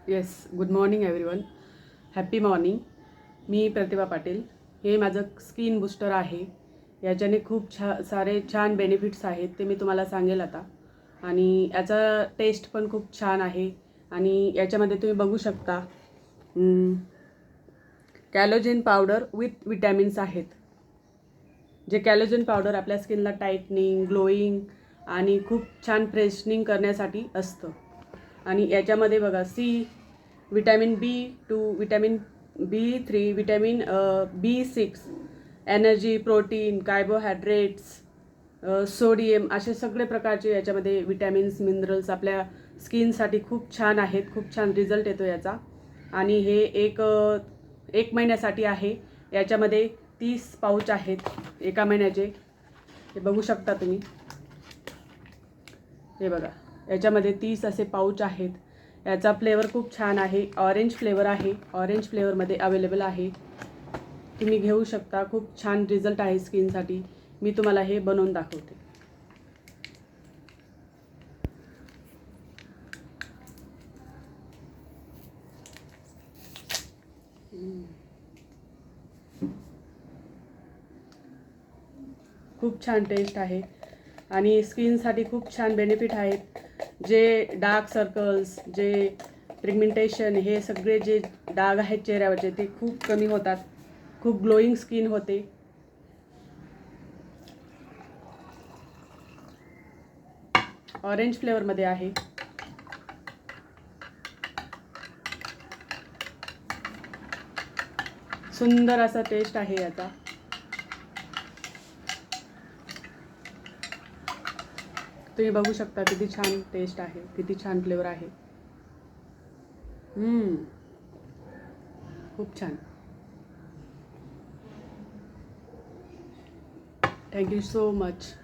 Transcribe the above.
Yes, good morning everyone. Happy morning. मी प्रतिभा पाटील. हे माझं स्किन बूस्टर आहे. याच्याने खूप सारे छान बेनिफिट्स आहेत, ते मी तुम्हाला सांगेल आता. आणि याचा टेस्ट पण खूप छान आहे. आणि याच्यामध्ये तुम्ही बघू शकता कॅलोजेन पावडर विथ विटॅमिन्स आहेत. जे कॅलोजेन पावडर आपल्या स्किनला टाईटनिंग, ग्लोईंग आणि खूप छान फ्रेशनिंग करण्यासाठी असतं. आणि याच्यामध्ये बघा vitamin B2, vitamin B3, vitamin B6, energy, protein, carbohydrates, sodium असे सगळे प्रकारचे याच्यामध्ये विटॅमिन्स, मिनरल्स आपल्या स्किनसाठी खूप छान आहेत. खूप छान रिझल्ट येतो याचा. आणि हे एक महिन्यासाठी आहे. याच्यामध्ये 30 पाऊच आहेत एका महिन्याचे. हे बघू शकता तुम्ही. हे बघा, याच्यामध्ये 30 असे पाऊच आहेत. याचा फ्लेवर खूप छान आहे. ऑरेंज फ्लेवर आहे. ऑरेंज फ्लेवरमध्ये अवेलेबल आहे. तुम्ही घेऊ शकता. खूप छान रिझल्ट आहे स्किनसाठी. मी तुम्हाला हे बनवून दाखवते. खूप छान टेस्ट आहे आणि स्किनसाठी खूप छान बेनिफिट आहेत. जे डार्क सर्कल्स, जे पिगमेंटेशन, हे सगळे जे डाग आहेत चेहऱ्यावरचे ते खूप कमी होतात. खूप ग्लोईंग स्किन होते. ऑरेंज फ्लेवरमध्ये आहे. सुंदर असा टेस्ट आहे याचा. तुम्ही बघू शकता किती छान टेस्ट आहे, किती छान फ्लेवर आहे. खूप छान. Thank you so much.